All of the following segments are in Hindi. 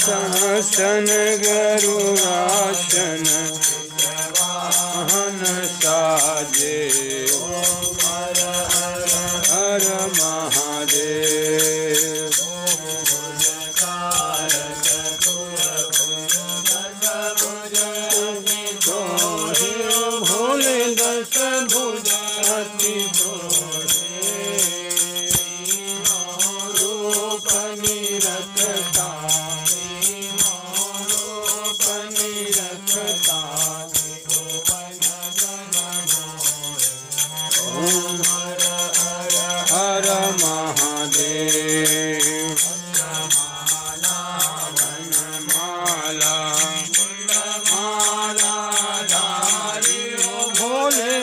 सहसन गरुरासन वाहन साजे हर हर महादेव भोले दस भुज अति रूप निरखता हर महादेव वनमाला माला धारी भोले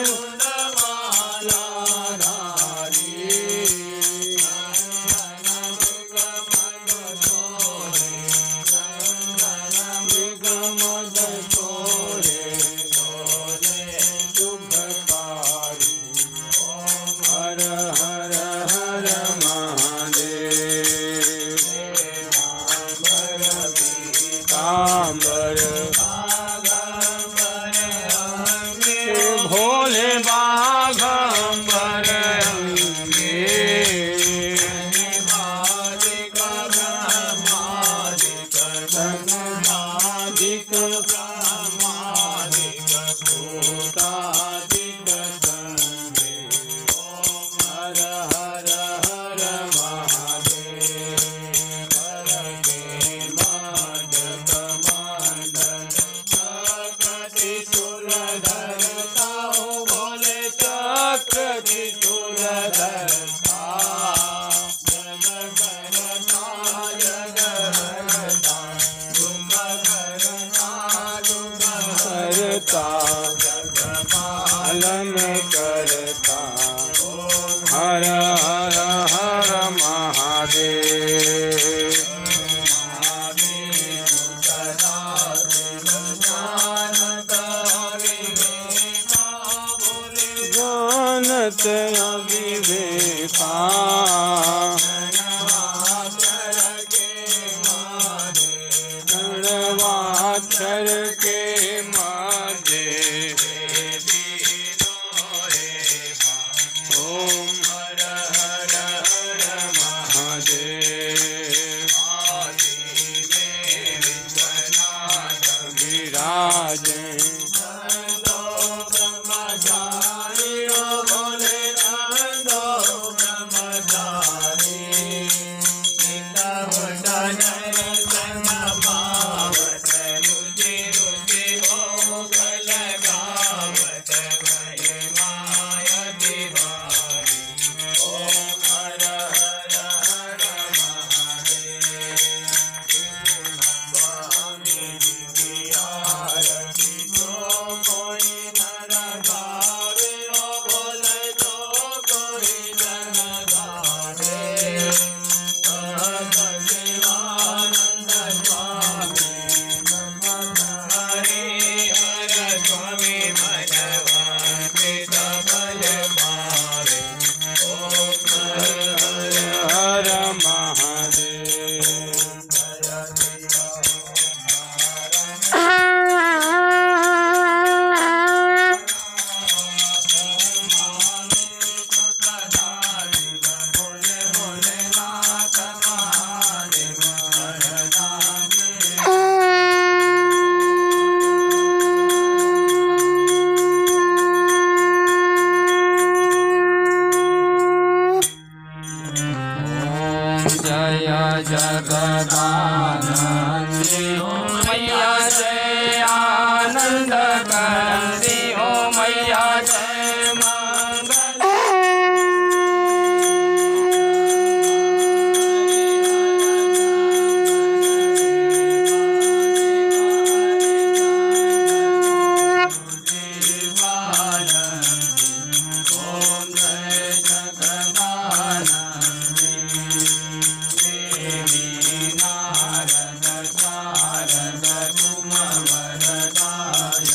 माला धारी मृगमद तोरे शुभकारी हर हर हर महादेव कांबर भोले बाघंबर अंगे ब्रह्मादिक ब्रह्मादिक भूतादिक संगे हर हर हर महादेव हर के माधव मंडल चक्रति सुरधरता भोले चक्रति सुरधरता जग करता जग हरता दुख करता दुख हरता जग पालन करता हर हर हर महादेव जानत अविवेका गणवाक्षर के माधे ओम हर हर हर महादेव विराज जय जगदानंदी हो मैया जय आनंद करंदी हो मैया जय मंगल ओम जय जगदानंदी नारद शारद तुम वरदाय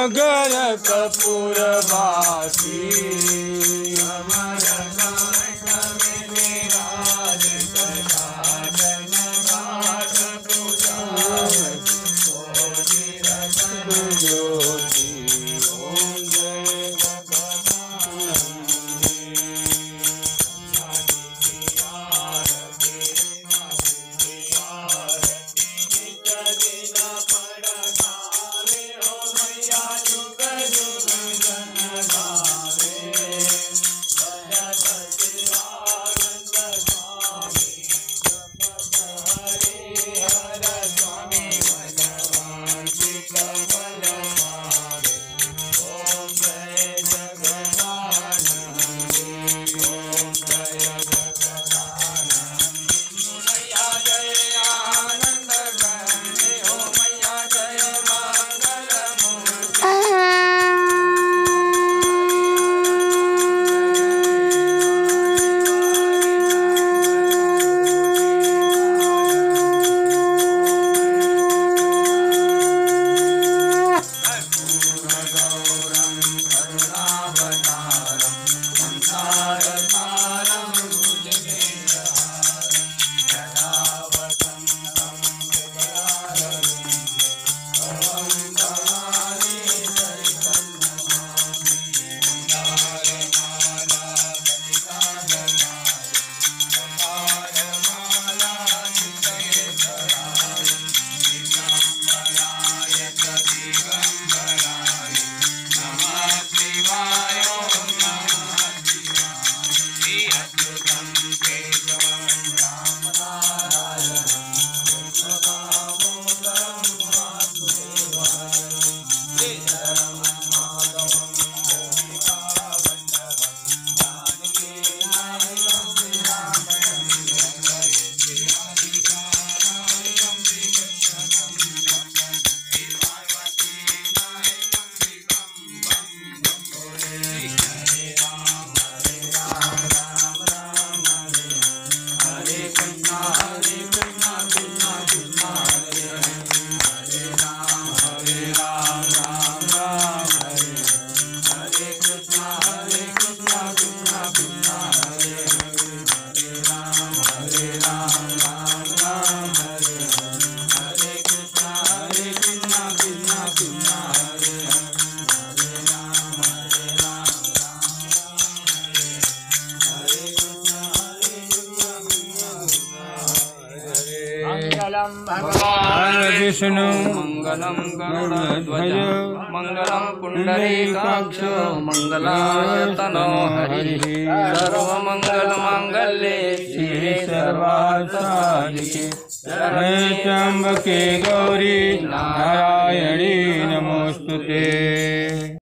नगर कपूरवासी अमर घाट में विराजित साजन घाट पुजावत कोटि रतन ज्योति ओम जय भगवान् विष्णु मंगलम गरुड़ध्वज मंगलम पुंडरीकाक्ष मंगलायतनो हरि सर्वमंगल मांगल्ये शिवे सर्वार्थसाधिके त्र्यंबके गौरी नारायणी नमोस्तुते।